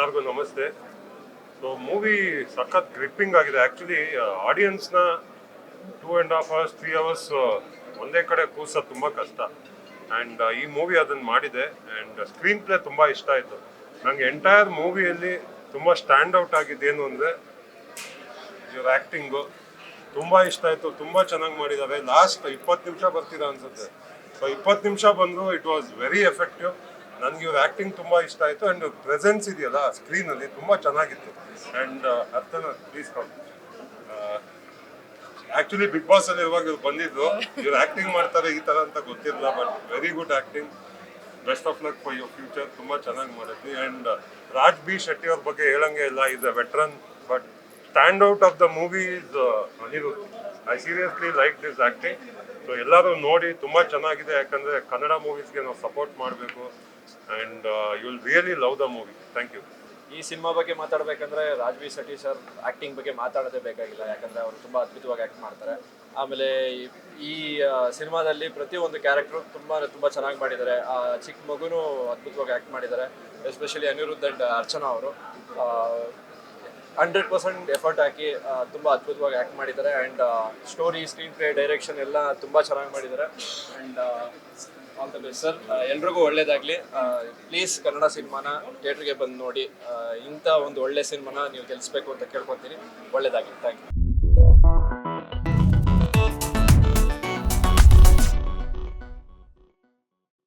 ಎಲ್ಲರಿಗೂ ನಮಸ್ತೆ. So movie ಸಖತ್ ಗ್ರಿಪ್ಪಿಂಗ್ ಆಗಿದೆ. ಆ್ಯಕ್ಚುಲಿ ಆಡಿಯನ್ಸ್ನ 2.5 hours 3 hours ಒಂದೇ ಕಡೆ ಕೂರ್ಸೋದು ತುಂಬ ಕಷ್ಟ. ಆ್ಯಂಡ್ ಈ ಮೂವಿ ಅದನ್ನು ಮಾಡಿದೆ. ಆ್ಯಂಡ್ ಸ್ಕ್ರೀನ್ ಪ್ಲೇ ತುಂಬ ಇಷ್ಟ ಆಯಿತು ನನಗೆ. ಎಂಟೈರ್ ಮೂವಿಯಲ್ಲಿ ತುಂಬ ಸ್ಟ್ಯಾಂಡ್ ಔಟ್ ಆಗಿದ್ದೇನು ಅಂದರೆ ಇವ್ರ ಆ್ಯಕ್ಟಿಂಗು ತುಂಬ ಇಷ್ಟ ಆಯಿತು. ತುಂಬ ಚೆನ್ನಾಗಿ ಮಾಡಿದ್ದಾರೆ. ಲಾಸ್ಟ್ 20 ನಿಮಿಷ ಬರ್ತೀರಾ ಅನಿಸುತ್ತೆ. ಸೊ 20 ನಿಮಿಷ ಬಂದು ಇಟ್ ವಾಸ್ ವೆರಿ ಎಫೆಕ್ಟಿವ್. ನನಗೆ ಇವ್ರ ಆ್ಯಕ್ಟಿಂಗ್ ತುಂಬ ಇಷ್ಟ ಆಯಿತು. ಆ್ಯಂಡ್ ಪ್ರೆಸೆನ್ಸ್ ಇದೆಯಲ್ಲ ಸ್ಕ್ರೀನಲ್ಲಿ ತುಂಬ ಚೆನ್ನಾಗಿತ್ತು. And Arthana please come. Actually big ಬಾಸಲ್ಲಿ ಇರುವಾಗ ಇವ್ರು ಬಂದಿದ್ದು, ಇವ್ರು ಆ್ಯಕ್ಟಿಂಗ್ ಮಾಡ್ತಾರೆ ಈ ಥರ ಅಂತ ಗೊತ್ತಿರಲಿಲ್ಲ. But very good acting. Best of luck for your future. ತುಂಬ ಚೆನ್ನಾಗಿ ಮಾಡಿದ್ವಿ. ಆ್ಯಂಡ್ ರಾಜ್ ಬಿ ಶೆಟ್ಟಿ ಅವ್ರ ಬಗ್ಗೆ ಹೇಳಂಗೆ ಇಲ್ಲ, is a veteran. But stand out of the movie is Anirudh. I seriously like this acting. So ಎಲ್ಲರೂ ನೋಡಿ, ತುಂಬ ಚೆನ್ನಾಗಿದೆ. ಯಾಕಂದರೆ ಕನ್ನಡ ಮೂವೀಸ್ಗೆ ನಾವು ಸಪೋರ್ಟ್ ಮಾಡಬೇಕು. And you will really love the movie. Thank you. ಈ ಸಿನಿಮಾ ಬಗ್ಗೆ ಮಾತಾಡಬೇಕಂದ್ರೆ ರಾಜ್ಬಿ ಶೆಟ್ಟಿ ಸರ್ ಆ್ಯಕ್ಟಿಂಗ್ ಬಗ್ಗೆ ಮಾತಾಡೋದೇ ಬೇಕಾಗಿಲ್ಲ. ಯಾಕಂದರೆ ಅವರು ತುಂಬ ಅದ್ಭುತವಾಗಿ ಆ್ಯಕ್ಟ್ ಮಾಡ್ತಾರೆ. ಆಮೇಲೆ ಈ ಸಿನಿಮಾದಲ್ಲಿ ಪ್ರತಿಯೊಂದು ಕ್ಯಾರೆಕ್ಟ್ರು ತುಂಬ ಚೆನ್ನಾಗಿ ಮಾಡಿದ್ದಾರೆ. ಚಿಕ್ಕ ಮಗುನೂ ಅದ್ಭುತವಾಗಿ ಆ್ಯಕ್ಟ್ ಮಾಡಿದ್ದಾರೆ. ಎಸ್ಪೆಷಲಿ ಅನಿರುದ್ಧ್ ಆ್ಯಂಡ್ ಅರ್ಚನಾ ಅವರು 100% ಎಫರ್ಟ್ ಹಾಕಿ ತುಂಬ ಅದ್ಭುತವಾಗಿ ಆ್ಯಕ್ಟ್ ಮಾಡಿದ್ದಾರೆ. And story, screen play, direction ಎಲ್ಲ ತುಂಬ ಚೆನ್ನಾಗಿ ಮಾಡಿದ್ದಾರೆ. And all the best sir. ಎಲ್ರಿಗೂ ಒಳ್ಳೇದಾಗಲಿ. ಪ್ಲೀಸ್ ಕನ್ನಡ ಸಿನಿಮಾನ ಥಿಯೇಟ್ರಿಗೆ ಬಂದು ನೋಡಿ. ಇಂಥ ಒಂದು ಒಳ್ಳೆ ಸಿನಿಮಾನ ನೀವು ಗೆಲ್ಲಿಸ್ಬೇಕು ಅಂತ ಕೇಳ್ಕೊತೀನಿ. ಒಳ್ಳೇದಾಗಲಿ. Thank you.